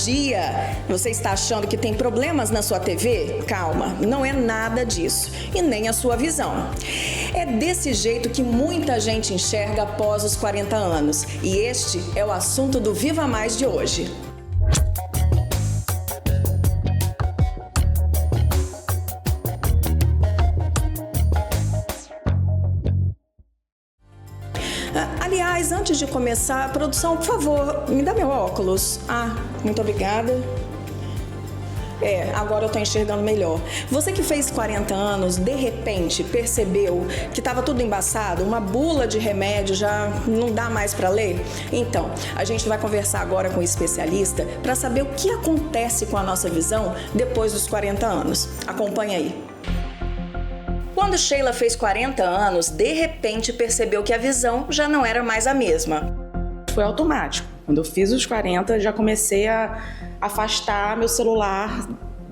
dia! Você está achando que tem problemas na sua TV? Calma, não é nada disso. E nem a sua visão. É desse jeito que muita gente enxerga após os 40 anos. E este é o assunto do Viva Mais de hoje. Aliás, antes de começar, produção, por favor, me dá meu óculos. Muito obrigada. Agora eu tô enxergando melhor. Você que fez 40 anos, de repente, percebeu que estava tudo embaçado, uma bula de remédio já não dá mais para ler? Então, a gente vai conversar agora com um especialista para saber o que acontece com a nossa visão depois dos 40 anos. Acompanha aí. Quando Sheila fez 40 anos, de repente percebeu que a visão já não era mais a mesma. Foi automático. Quando eu fiz os 40, já comecei a afastar meu celular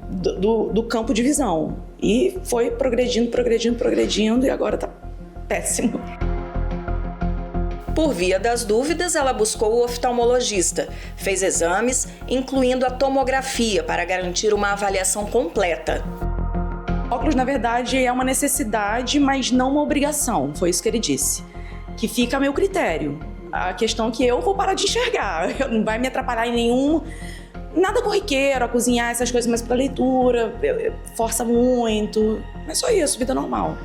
do campo de visão. E foi progredindo e agora tá péssimo. Por via das dúvidas, ela buscou o oftalmologista. Fez exames, incluindo a tomografia, para garantir uma avaliação completa. Óculos, na verdade, é uma necessidade, mas não uma obrigação. Foi isso que ele disse. Que fica a meu critério. A questão é que eu vou parar de enxergar. Não vai me atrapalhar em nenhum... Nada corriqueiro, a cozinhar, essas coisas, mas para leitura, força muito. Mas só isso, vida normal.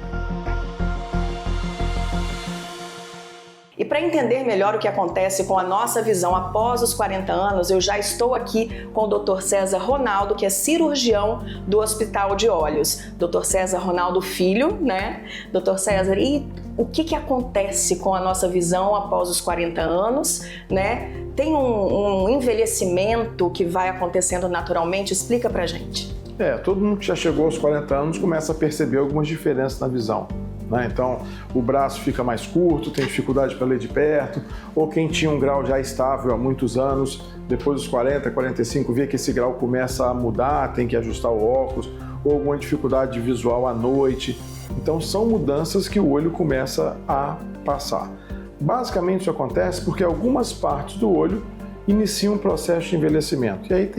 E para entender melhor o que acontece com a nossa visão após os 40 anos, eu já estou aqui com o Dr. César Ronaldo, que é cirurgião do Hospital de Olhos. Dr. César Ronaldo Filho, né? Dr. César, e o que acontece com a nossa visão após os 40 anos, né? Tem um envelhecimento que vai acontecendo naturalmente? Explica pra gente. Todo mundo que já chegou aos 40 anos começa a perceber algumas diferenças na visão. Então, o braço fica mais curto, tem dificuldade para ler de perto, ou quem tinha um grau já estável há muitos anos, depois dos 40, 45, vê que esse grau começa a mudar, tem que ajustar o óculos, ou alguma dificuldade visual à noite. Então, são mudanças que o olho começa a passar. Basicamente, isso acontece porque algumas partes do olho iniciam um processo de envelhecimento. E aí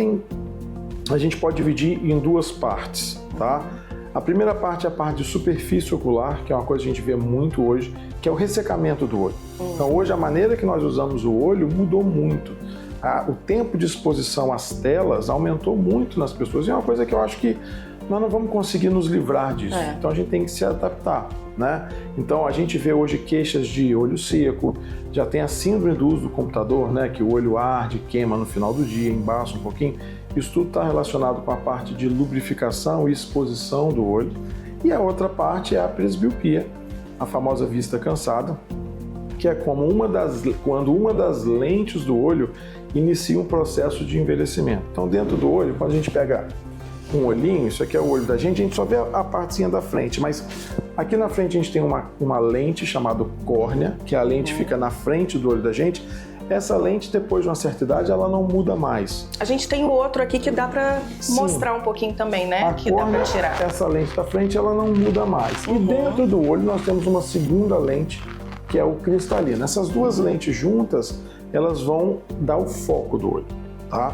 a gente pode dividir em duas partes, tá? A primeira parte é a parte de superfície ocular, que é uma coisa que a gente vê muito hoje, que é o ressecamento do olho. Então hoje a maneira que nós usamos o olho mudou muito. O tempo de exposição às telas aumentou muito nas pessoas e é uma coisa que eu acho que nós não vamos conseguir nos livrar disso. Então a gente tem que se adaptar, né? Então a gente vê hoje queixas de olho seco, já tem a síndrome do uso do computador, né? Que o olho arde, queima no final do dia, embaça um pouquinho. Isso tudo está relacionado com a parte de lubrificação e exposição do olho. E a outra parte é a presbiopia, a famosa vista cansada, que é como quando uma das lentes do olho inicia um processo de envelhecimento. Então dentro do olho, quando a gente pega um olhinho, isso aqui é o olho da gente, a gente só vê a partezinha da frente, mas aqui na frente a gente tem uma lente chamada córnea, que a lente fica na frente do olho da gente. Essa lente, depois de uma certa idade, ela não muda mais. A gente tem o outro aqui que dá para mostrar um pouquinho também, né? Que dá para tirar. Essa lente da frente, ela não muda mais. E dentro do olho nós temos uma segunda lente, que é o cristalino. Essas duas lentes juntas, elas vão dar o foco do olho, tá?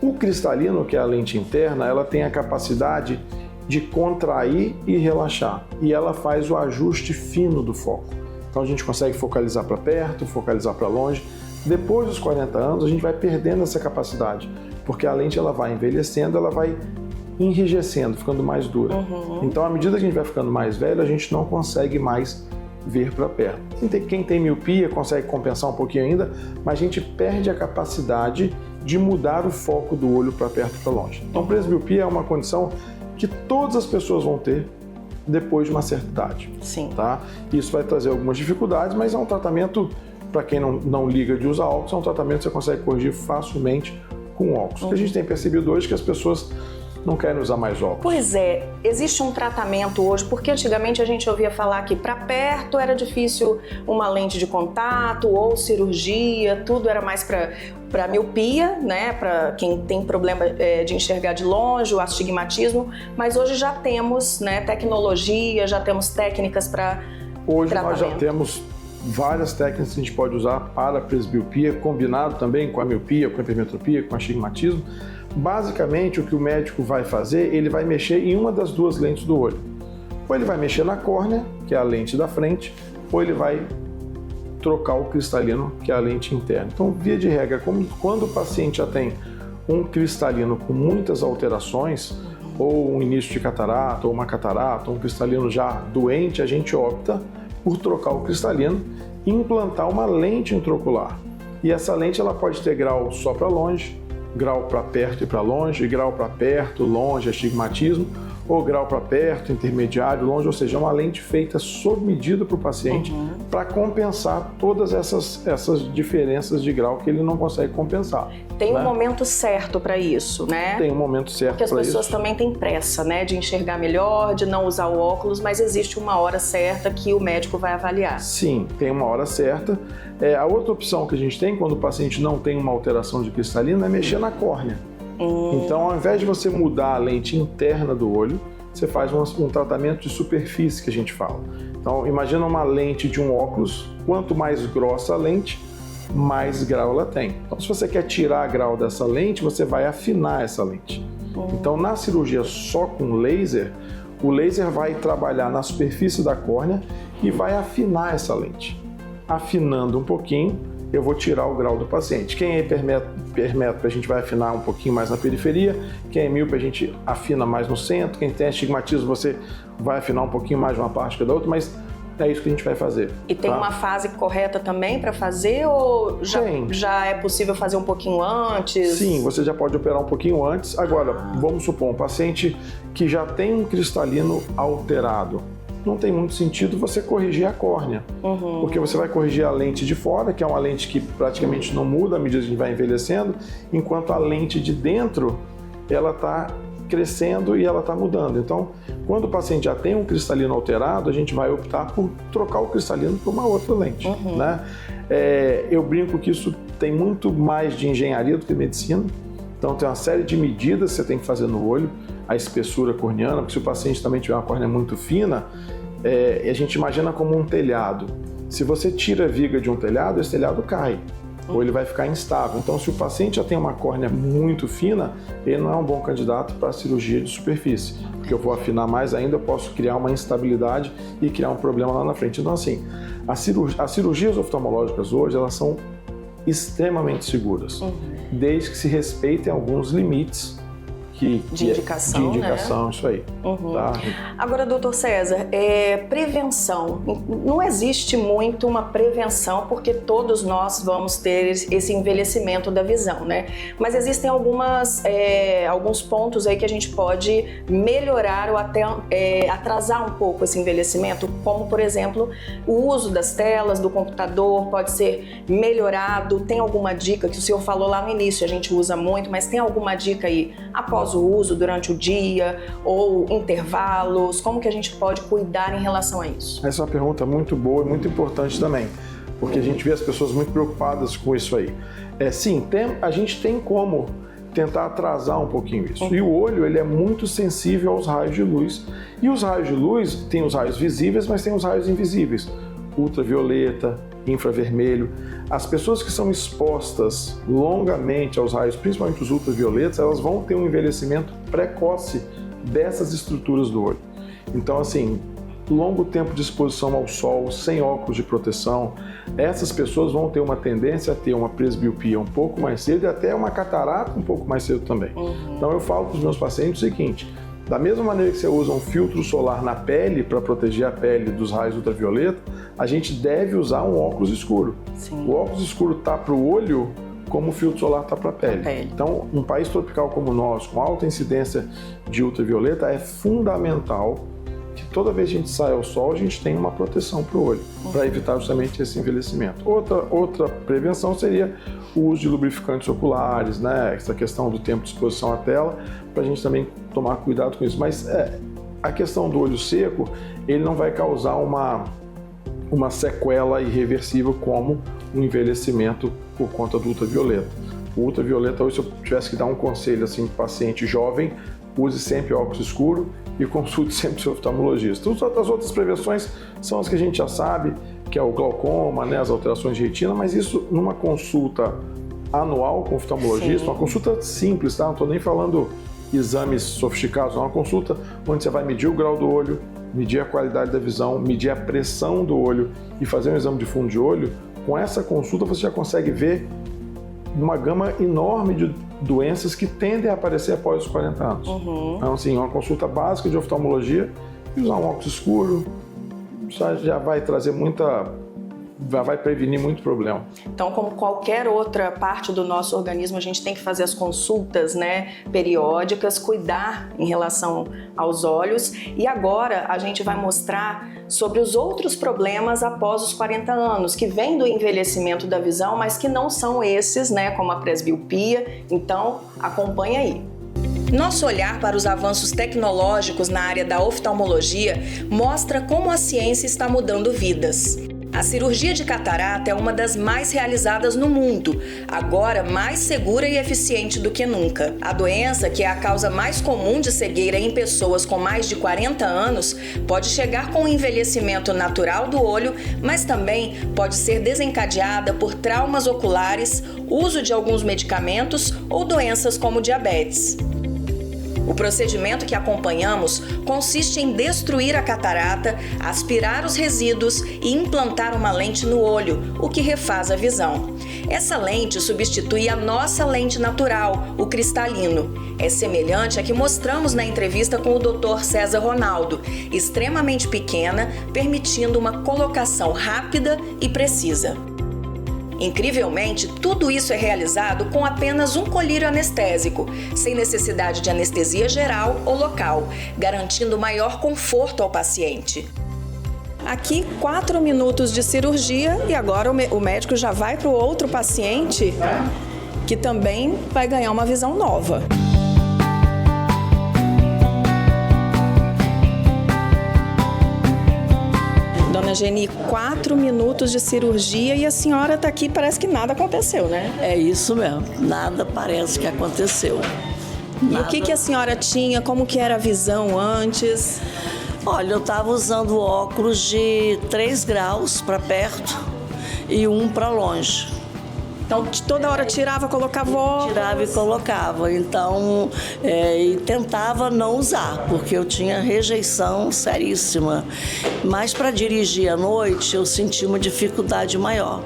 O cristalino, que é a lente interna, ela tem a capacidade de contrair e relaxar. E ela faz o ajuste fino do foco. Então a gente consegue focalizar para perto, focalizar para longe. Depois dos 40 anos, a gente vai perdendo essa capacidade, porque a lente ela vai envelhecendo, ela vai enrijecendo, ficando mais dura. Então, à medida que a gente vai ficando mais velho, a gente não consegue mais ver para perto. Quem tem miopia consegue compensar um pouquinho ainda, mas a gente perde a capacidade de mudar o foco do olho para perto e para longe. Então, presbiopia é uma condição que todas as pessoas vão ter depois de uma certa idade. Sim. Tá? Isso vai trazer algumas dificuldades, mas é um tratamento, para quem não liga de usar óculos, é um tratamento que você consegue corrigir facilmente com óculos. O que a gente tem percebido hoje é que as pessoas não querem usar mais óculos. Pois é, existe um tratamento hoje, porque antigamente a gente ouvia falar que para perto era difícil uma lente de contato ou cirurgia, tudo era mais para miopia, né, para quem tem problema de enxergar de longe, o astigmatismo, mas hoje já temos, né, tecnologia, já temos técnicas para hoje tratamento. Nós já temos várias técnicas que a gente pode usar para a presbiopia, combinado também com a miopia, com a hipermetropia, com o astigmatismo. Basicamente, o que o médico vai fazer, ele vai mexer em uma das duas lentes do olho. Ou ele vai mexer na córnea, que é a lente da frente, ou ele vai trocar o cristalino, que é a lente interna. Então, via de regra, quando o paciente já tem um cristalino com muitas alterações, ou um início de catarata, ou uma catarata, ou um cristalino já doente, a gente opta por trocar o cristalino e implantar uma lente intraocular. E essa lente ela pode ter grau só para longe, grau para perto e para longe, grau para perto, longe, astigmatismo, ou grau para perto, intermediário, longe, ou seja, uma lente feita sob medida para o paciente para compensar todas essas diferenças de grau que ele não consegue compensar. Tem né? um momento certo para isso, né? Tem um momento certo para isso. Porque as pessoas também têm pressa, né, de enxergar melhor, de não usar o óculos, mas existe uma hora certa que o médico vai avaliar. Sim, tem uma hora certa. A outra opção que a gente tem quando o paciente não tem uma alteração de cristalino é mexer na córnea. Então, ao invés de você mudar a lente interna do olho, você faz um tratamento de superfície que a gente fala. Então, imagina uma lente de um óculos, quanto mais grossa a lente, mais grau ela tem. Então, se você quer tirar grau dessa lente, você vai afinar essa lente. Então, na cirurgia só com laser, o laser vai trabalhar na superfície da córnea e vai afinar essa lente. Afinando um pouquinho, eu vou tirar o grau do paciente. Quem é hipermétrope, a gente vai afinar um pouquinho mais na periferia. Quem é míope, a gente afina mais no centro. Quem tem astigmatismo, você vai afinar um pouquinho mais de uma parte que da outra, mas é isso que a gente vai fazer. E tem uma fase correta também para fazer ou já é possível fazer um pouquinho antes? Sim, você já pode operar um pouquinho antes. Agora, vamos supor, um paciente que já tem um cristalino alterado. Não tem muito sentido você corrigir a córnea, porque você vai corrigir a lente de fora, que é uma lente que praticamente não muda à medida que a gente vai envelhecendo, enquanto a lente de dentro, ela está crescendo e ela está mudando. Então, quando o paciente já tem um cristalino alterado, a gente vai optar por trocar o cristalino por uma outra lente. Né? Eu brinco que isso tem muito mais de engenharia do que medicina. Então, tem uma série de medidas que você tem que fazer no olho, a espessura corneana, porque se o paciente também tiver uma córnea muito fina, a gente imagina como um telhado. Se você tira a viga de um telhado, esse telhado cai, ou ele vai ficar instável. Então, se o paciente já tem uma córnea muito fina, ele não é um bom candidato para a cirurgia de superfície, porque eu vou afinar mais ainda, eu posso criar uma instabilidade e criar um problema lá na frente. Então, assim, as cirurgias oftalmológicas hoje, elas são extremamente seguras, desde que se respeitem alguns limites de indicação, né? Isso aí. Tá? Agora, doutor César, prevenção. Não existe muito uma prevenção, porque todos nós vamos ter esse envelhecimento da visão, né? Mas existem alguns pontos aí que a gente pode melhorar ou até atrasar um pouco esse envelhecimento, como, por exemplo, o uso das telas, do computador pode ser melhorado. Tem alguma dica que o senhor falou lá no início, a gente usa muito, mas tem alguma dica aí após o uso, durante o dia ou intervalos? Como que a gente pode cuidar em relação a isso? Essa é uma pergunta muito boa e muito importante também, porque a gente vê as pessoas muito preocupadas com isso aí. Sim, a gente tem como tentar atrasar um pouquinho isso. E o olho, ele é muito sensível aos raios de luz. E os raios de luz, tem os raios visíveis, mas tem os raios invisíveis. Ultravioleta, infravermelho. As pessoas que são expostas longamente aos raios, principalmente os ultravioletas, elas vão ter um envelhecimento precoce dessas estruturas do olho. Então, assim, longo tempo de exposição ao sol, sem óculos de proteção, essas pessoas vão ter uma tendência a ter uma presbiopia um pouco mais cedo e até uma catarata um pouco mais cedo também. Então, eu falo para os meus pacientes o seguinte: da mesma maneira que você usa um filtro solar na pele para proteger a pele dos raios ultravioleta, a gente deve usar um óculos escuro. Sim. O óculos escuro está para o olho como o filtro solar está para a pele. Então, um país tropical como o nosso, com alta incidência de ultravioleta, é fundamental que toda vez que a gente sai ao sol, a gente tenha uma proteção para o olho, para evitar justamente esse envelhecimento. Outra prevenção seria o uso de lubrificantes oculares, né? Essa questão do tempo de exposição à tela, para a gente também tomar cuidado com isso. Mas a questão do olho seco, ele não vai causar uma sequela irreversível como o envelhecimento por conta do ultravioleta. O ultravioleta, hoje, se eu tivesse que dar um conselho assim para o paciente jovem, use sempre óculos escuro e consulte sempre seu oftalmologista. As outras prevenções são as que a gente já sabe, que é o glaucoma, né, as alterações de retina, mas isso numa consulta anual com o oftalmologista, uma consulta simples, tá? Não estou nem falando exames sofisticados, é uma consulta onde você vai medir o grau do olho, medir a qualidade da visão, medir a pressão do olho e fazer um exame de fundo de olho. Com essa consulta você já consegue ver uma gama enorme de doenças que tendem a aparecer após os 40 anos. Então, assim, uma consulta básica de oftalmologia e usar um óculos escuro já vai trazer vai prevenir muito problema. Então, como qualquer outra parte do nosso organismo, a gente tem que fazer as consultas, né, periódicas, cuidar em relação aos olhos. E agora a gente vai mostrar sobre os outros problemas após os 40 anos, que vêm do envelhecimento da visão, mas que não são esses, né, como a presbiopia. Então, acompanha aí. Nosso olhar para os avanços tecnológicos na área da oftalmologia mostra como a ciência está mudando vidas. A cirurgia de catarata é uma das mais realizadas no mundo, agora mais segura e eficiente do que nunca. A doença, que é a causa mais comum de cegueira em pessoas com mais de 40 anos, pode chegar com o envelhecimento natural do olho, mas também pode ser desencadeada por traumas oculares, uso de alguns medicamentos ou doenças como diabetes. O procedimento que acompanhamos consiste em destruir a catarata, aspirar os resíduos e implantar uma lente no olho, o que refaz a visão. Essa lente substitui a nossa lente natural, o cristalino. É semelhante à que mostramos na entrevista com o Dr. César Ronaldo, extremamente pequena, permitindo uma colocação rápida e precisa. Incrivelmente, tudo isso é realizado com apenas um colírio anestésico, sem necessidade de anestesia geral ou local, garantindo maior conforto ao paciente. Aqui, 4 minutos de cirurgia e agora o médico já vai para o outro paciente que também vai ganhar uma visão nova. Dona Geni, 4 minutos de cirurgia e a senhora está aqui, parece que nada aconteceu, né? É isso mesmo, nada parece que aconteceu. E o que a senhora tinha, como que era a visão antes? Olha, eu estava usando óculos de 3 graus para perto e 1 para longe. Então, toda hora tirava, colocava óculos? Tirava e colocava. Então, e tentava não usar, porque eu tinha rejeição seríssima. Mas para dirigir à noite, eu senti uma dificuldade maior.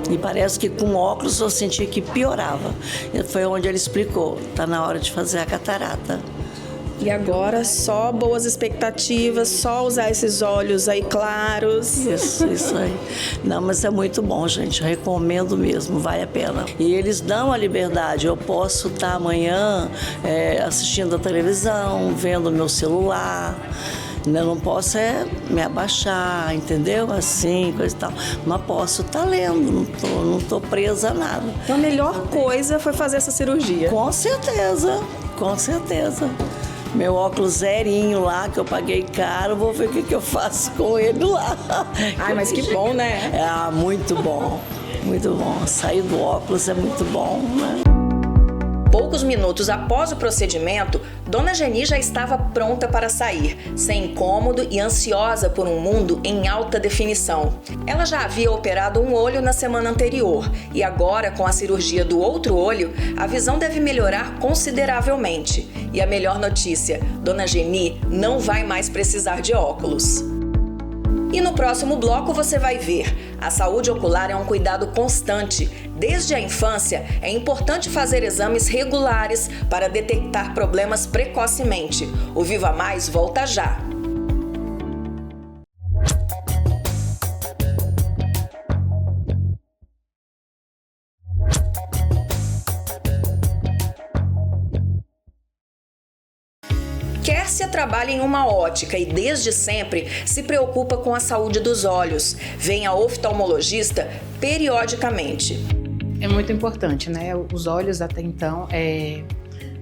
E parece que com óculos eu senti que piorava. E foi onde ele explicou, está na hora de fazer a catarata. E agora só boas expectativas, só usar esses olhos aí claros. Isso aí. Não, mas é muito bom, gente. Recomendo mesmo, vale a pena. E eles dão a liberdade. Eu posso estar amanhã assistindo a televisão, vendo o meu celular. Eu não posso me abaixar, entendeu? Assim, coisa e tal. Mas posso estar lendo, não tô presa a nada. Então a melhor coisa foi fazer essa cirurgia? Com certeza, com certeza. Meu óculos zerinho lá, que eu paguei caro, vou ver o que eu faço com ele lá. Ai, mas que bom, né? Muito bom, muito bom. Sair do óculos é muito bom, né? Poucos minutos após o procedimento, Dona Geni já estava pronta para sair, sem incômodo e ansiosa por um mundo em alta definição. Ela já havia operado um olho na semana anterior e agora, com a cirurgia do outro olho, a visão deve melhorar consideravelmente. E a melhor notícia, Dona Geni não vai mais precisar de óculos. E no próximo bloco você vai ver, a saúde ocular é um cuidado constante. Desde a infância, é importante fazer exames regulares para detectar problemas precocemente. O Viva Mais volta já! Kércia trabalha em uma ótica e desde sempre se preocupa com a saúde dos olhos. Vem a oftalmologista periodicamente. É muito importante, né? Os olhos até então é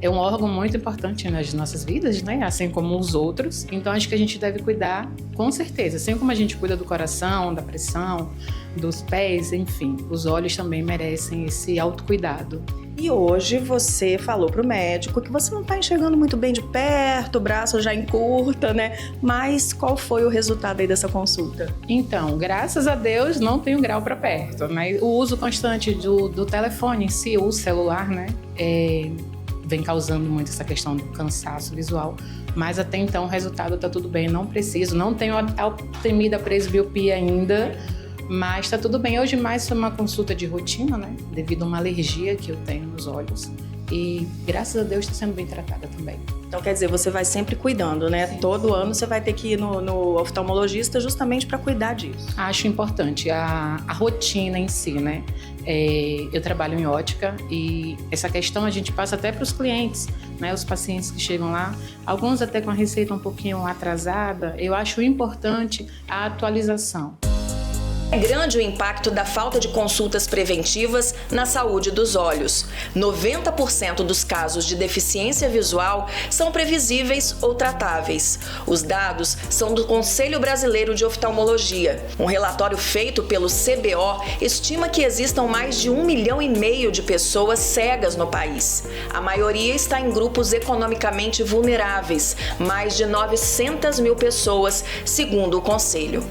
um órgão muito importante nas nossas vidas, né? Assim como os outros. Então acho que a gente deve cuidar com certeza. Assim como a gente cuida do coração, da pressão, dos pés, enfim. Os olhos também merecem esse autocuidado. E hoje você falou pro médico que você não tá enxergando muito bem de perto, o braço já encurta, né? Mas qual foi o resultado aí dessa consulta? Então, graças a Deus, não tenho grau para perto, né? O uso constante do telefone em si, o celular, né? Vem causando muito essa questão do cansaço visual. Mas até então o resultado tá tudo bem, não preciso, não tenho a temida presbiopia ainda, mas tá tudo bem. Hoje mais foi uma consulta de rotina, né? Devido a uma alergia que eu tenho nos olhos. E graças a Deus está sendo bem tratada também. Então quer dizer, você vai sempre cuidando, né? Sim. Todo ano você vai ter que ir no oftalmologista justamente para cuidar disso. Acho importante a rotina em si, né? Eu trabalho em ótica e essa questão a gente passa até para os clientes, né? Os pacientes que chegam lá, alguns até com a receita um pouquinho atrasada. Eu acho importante a atualização. É grande o impacto da falta de consultas preventivas na saúde dos olhos. 90% dos casos de deficiência visual são previsíveis ou tratáveis. Os dados são do Conselho Brasileiro de Oftalmologia. Um relatório feito pelo CBO estima que existam mais de 1,5 milhão de pessoas cegas no país. A maioria está em grupos economicamente vulneráveis, mais de 900 mil pessoas, segundo o Conselho.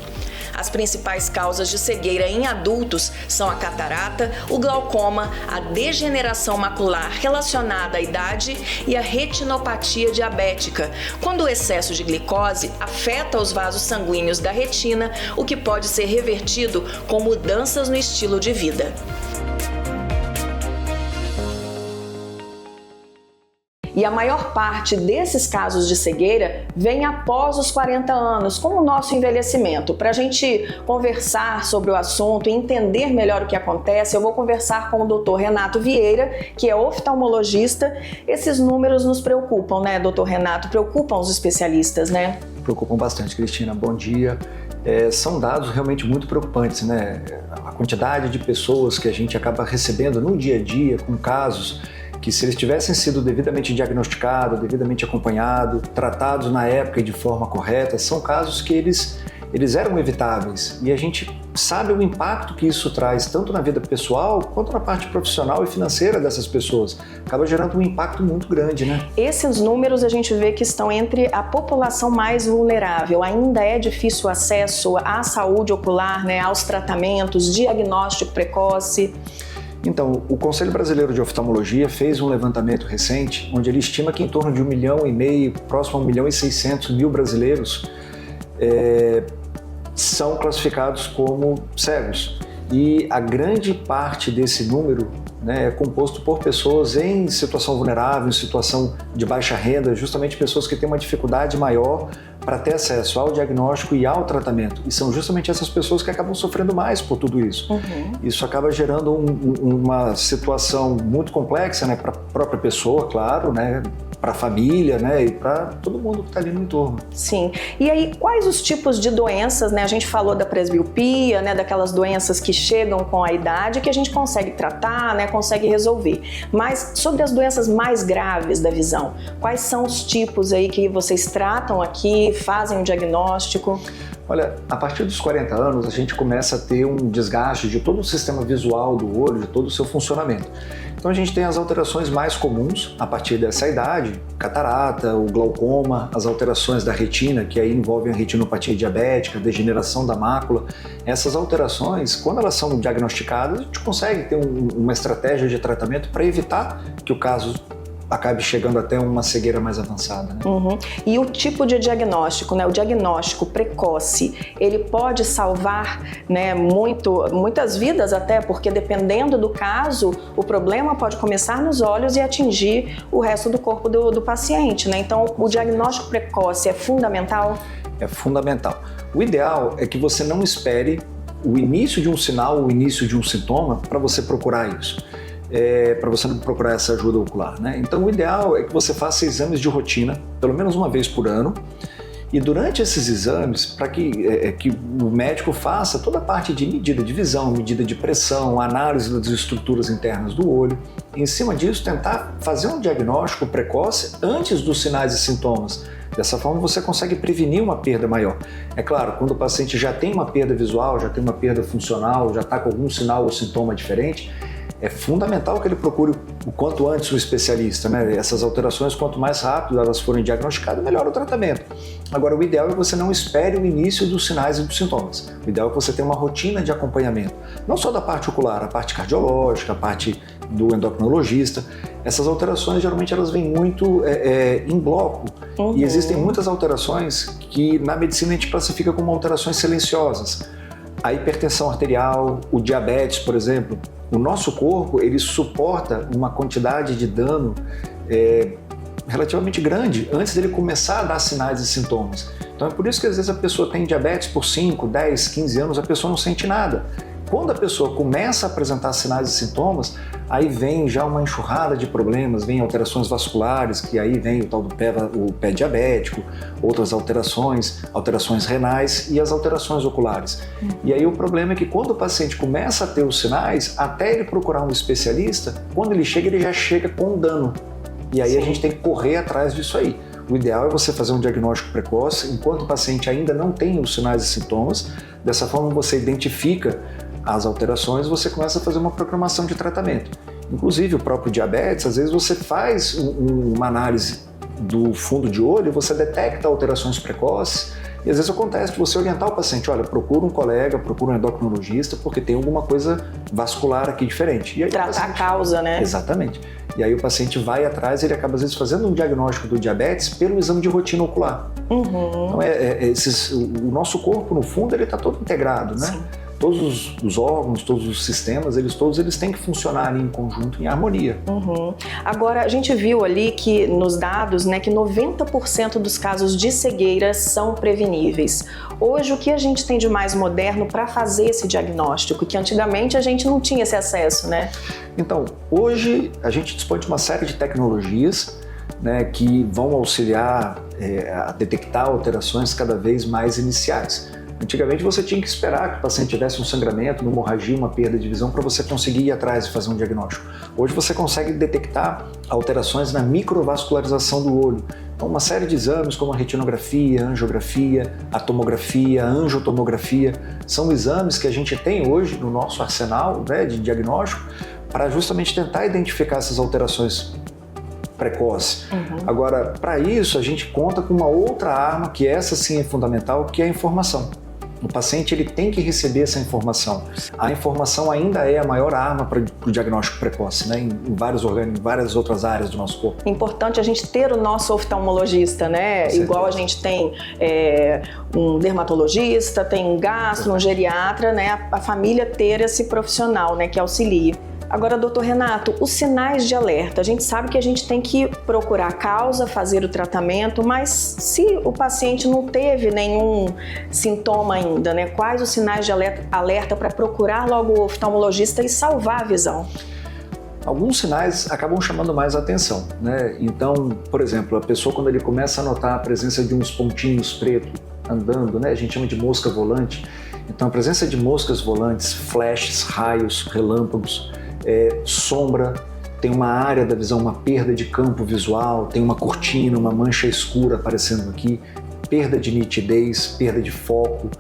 As principais causas de cegueira em adultos são a catarata, o glaucoma, a degeneração macular relacionada à idade e a retinopatia diabética, quando o excesso de glicose afeta os vasos sanguíneos da retina, o que pode ser revertido com mudanças no estilo de vida. E a maior parte desses casos de cegueira vem após os 40 anos, com o nosso envelhecimento. Para a gente conversar sobre o assunto e entender melhor o que acontece, eu vou conversar com o Dr. Renato Vieira, que é oftalmologista. Esses números nos preocupam, né, Dr. Renato? Preocupam os especialistas, né? Preocupam bastante, Cristina. Bom dia. São dados realmente muito preocupantes, né? A quantidade de pessoas que a gente acaba recebendo no dia a dia com casos que, se eles tivessem sido devidamente diagnosticados, devidamente acompanhados, tratados na época e de forma correta, são casos que eles eram evitáveis. E a gente sabe o impacto que isso traz, tanto na vida pessoal, quanto na parte profissional e financeira dessas pessoas. Acaba gerando um impacto muito grande, né? Esses números a gente vê que estão entre a população mais vulnerável. Ainda é difícil o acesso à saúde ocular, né, aos tratamentos, diagnóstico precoce. Então, o Conselho Brasileiro de Oftalmologia fez um levantamento recente, onde ele estima que em torno de 1,5 milhão, próximo a 1.600.000 brasileiros são classificados como cegos. E a grande parte desse número, né, é composto por pessoas em situação vulnerável, em situação de baixa renda, justamente pessoas que têm uma dificuldade maior para ter acesso ao diagnóstico e ao tratamento. E são justamente essas pessoas que acabam sofrendo mais por tudo isso. Uhum. Isso acaba gerando uma situação muito complexa, né, para a própria pessoa, claro, né, para a família, né, e para todo mundo que está ali no entorno. Sim. E aí, quais os tipos de doenças, né? A gente falou da presbiopia, né, daquelas doenças que chegam com a idade que a gente consegue tratar, né, consegue resolver. Mas sobre as doenças mais graves da visão, quais são os tipos aí que vocês tratam aqui, fazem um diagnóstico? Olha, a partir dos 40 anos a gente começa a ter um desgaste de todo o sistema visual do olho, de todo o seu funcionamento. Então a gente tem as alterações mais comuns a partir dessa idade, catarata, o glaucoma, as alterações da retina, que aí envolvem a retinopatia diabética, a degeneração da mácula. Essas alterações, quando elas são diagnosticadas, a gente consegue ter uma estratégia de tratamento para evitar que o caso acabe chegando até uma cegueira mais avançada, né? Uhum. E o tipo de diagnóstico, né? O diagnóstico precoce, ele pode salvar, né, muitas vidas até, porque dependendo do caso, o problema pode começar nos olhos e atingir o resto do corpo do paciente, né? Então, o diagnóstico precoce é fundamental? É fundamental. O ideal é que você não espere o início de um sinal, o início de um sintoma para você procurar isso. Para você não procurar essa ajuda ocular, né? Então o ideal é que você faça exames de rotina, pelo menos uma vez por ano, e durante esses exames, para que o médico faça toda a parte de medida de visão, medida de pressão, análise das estruturas internas do olho, e em cima disso tentar fazer um diagnóstico precoce antes dos sinais e sintomas. Dessa forma você consegue prevenir uma perda maior. É claro, quando o paciente já tem uma perda visual, já tem uma perda funcional, já está com algum sinal ou sintoma diferente, é fundamental que ele procure o quanto antes o especialista, né? Essas alterações, quanto mais rápido elas forem diagnosticadas, melhor o tratamento. Agora, o ideal é que você não espere o início dos sinais e dos sintomas. O ideal é que você tenha uma rotina de acompanhamento, não só da parte ocular, a parte cardiológica, a parte do endocrinologista. Essas alterações, geralmente, elas vêm muito em bloco. E existem muitas alterações que, na medicina, a gente classifica como alterações silenciosas. A hipertensão arterial, o diabetes, por exemplo. O nosso corpo, ele suporta uma quantidade de dano relativamente grande antes dele começar a dar sinais e sintomas. Então é por isso que às vezes a pessoa tem diabetes por 5, 10, 15 anos, a pessoa não sente nada. Quando a pessoa começa a apresentar sinais e sintomas, aí vem já uma enxurrada de problemas, vem alterações vasculares, que aí vem o tal do pé diabético, outras alterações renais e as alterações oculares. E aí o problema é que quando o paciente começa a ter os sinais, até ele procurar um especialista, quando ele já chega com dano. E aí a gente tem que correr atrás disso aí. O ideal é você fazer um diagnóstico precoce enquanto o paciente ainda não tem os sinais e sintomas. Dessa forma você identifica as alterações, você começa a fazer uma programação de tratamento. Inclusive o próprio diabetes, às vezes você faz uma análise do fundo de olho, você detecta alterações precoces e às vezes acontece de você orientar o paciente, olha, procura um colega, procura um endocrinologista porque tem alguma coisa vascular aqui diferente. E aí, tratar a causa, né? Exatamente. E aí o paciente vai atrás, ele acaba às vezes fazendo um diagnóstico do diabetes pelo exame de rotina ocular. Então o nosso corpo, no fundo, ele está todo integrado, né? Sim. Todos os órgãos, todos os sistemas, eles têm que funcionar ali em conjunto, em harmonia. Agora, a gente viu ali que nos dados, né, que 90% dos casos de cegueira são preveníveis. Hoje, o que a gente tem de mais moderno para fazer esse diagnóstico? Que antigamente a gente não tinha esse acesso, né? Então, hoje a gente dispõe de uma série de tecnologias, né, que vão auxiliar a detectar alterações cada vez mais iniciais. Antigamente você tinha que esperar que o paciente tivesse um sangramento, uma hemorragia, uma perda de visão para você conseguir ir atrás e fazer um diagnóstico. Hoje você consegue detectar alterações na microvascularização do olho. Então uma série de exames como a retinografia, a angiografia, a tomografia, a angiotomografia, são exames que a gente tem hoje no nosso arsenal, né, de diagnóstico para justamente tentar identificar essas alterações precoce. Agora, para isso, a gente conta com uma outra arma, que essa sim é fundamental, que é a informação. O paciente ele tem que receber essa informação. A informação ainda é a maior arma para o diagnóstico precoce, né? Em vários organismos, em várias outras áreas do nosso corpo. Importante a gente ter o nosso oftalmologista, né? Igual a gente tem um dermatologista, tem um gastro, um geriatra, né? A família ter esse profissional, né, que auxilie. Agora, doutor Renato, os sinais de alerta, a gente sabe que a gente tem que procurar a causa, fazer o tratamento, mas se o paciente não teve nenhum sintoma ainda, né, quais os sinais de alerta para procurar logo o oftalmologista e salvar a visão? Alguns sinais acabam chamando mais atenção, né? Então, por exemplo, a pessoa quando ele começa a notar a presença de uns pontinhos pretos andando, né, a gente chama de mosca volante. Então, a presença de moscas volantes, flashes, raios, relâmpagos, sombra, tem uma área da visão, uma perda de campo visual, tem uma cortina, uma mancha escura aparecendo aqui, perda de nitidez, perda de foco.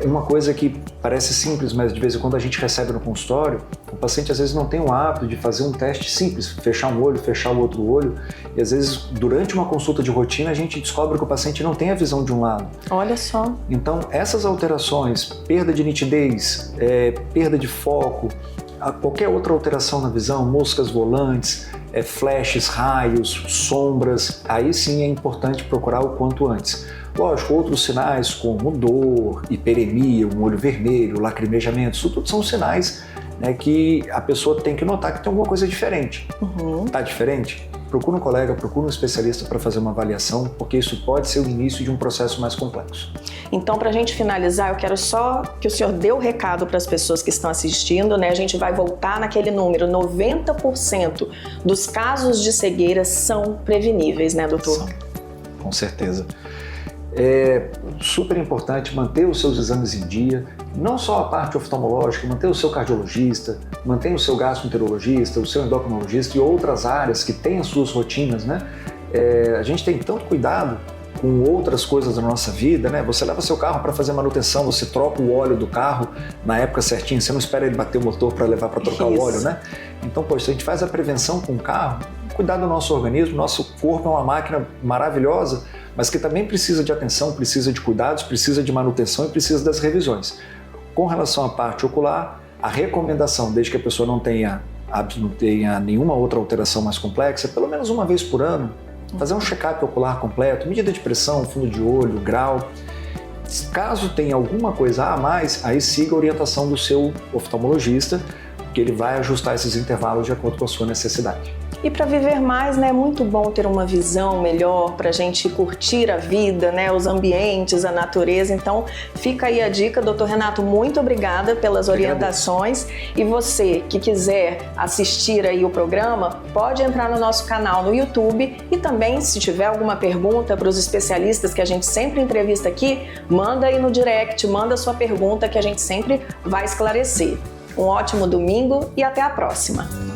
Uma coisa que parece simples, mas de vez em quando a gente recebe no consultório, o paciente às vezes não tem o hábito de fazer um teste simples, fechar um olho, fechar o outro olho, e às vezes durante uma consulta de rotina a gente descobre que o paciente não tem a visão de um lado. Olha só. Então essas alterações, perda de nitidez, perda de foco, qualquer outra alteração na visão, moscas volantes, flashes, raios, sombras, aí sim é importante procurar o quanto antes. Lógico, outros sinais como dor, hiperemia, um olho vermelho, lacrimejamento, isso tudo são sinais, né, que a pessoa tem que notar que tem alguma coisa diferente. Tá diferente? Procura um colega, procura um especialista para fazer uma avaliação, porque isso pode ser o início de um processo mais complexo. Então, para a gente finalizar, eu quero só que o senhor dê o recado para as pessoas que estão assistindo, né? A gente vai voltar naquele número, 90% dos casos de cegueira são preveníveis, né, doutor? São, com certeza. É super importante manter os seus exames em dia, não só a parte oftalmológica, manter o seu cardiologista, manter o seu gastroenterologista, o seu endocrinologista e outras áreas que têm as suas rotinas, né? A gente tem tanto cuidado com outras coisas da nossa vida, né? Você leva seu carro para fazer manutenção, você troca o óleo do carro na época certinha, você não espera ele bater o motor para levar para trocar o óleo, né? Então, poxa, se a gente faz a prevenção com o carro, cuidar do nosso organismo, nosso corpo é uma máquina maravilhosa, mas que também precisa de atenção, precisa de cuidados, precisa de manutenção e precisa das revisões. Com relação à parte ocular, a recomendação, desde que a pessoa não tenha nenhuma outra alteração mais complexa, pelo menos uma vez por ano, fazer um check-up ocular completo, medida de pressão, fundo de olho, grau. Caso tenha alguma coisa a mais, aí siga a orientação do seu oftalmologista, que ele vai ajustar esses intervalos de acordo com a sua necessidade. E para viver mais, né, é muito bom ter uma visão melhor para a gente curtir a vida, né, os ambientes, a natureza. Então, fica aí a dica, doutor Renato, muito obrigada pelas orientações. E você que quiser assistir aí o programa, pode entrar no nosso canal no YouTube e também, se tiver alguma pergunta para os especialistas que a gente sempre entrevista aqui, manda aí no direct, manda sua pergunta que a gente sempre vai esclarecer. Um ótimo domingo e até a próxima!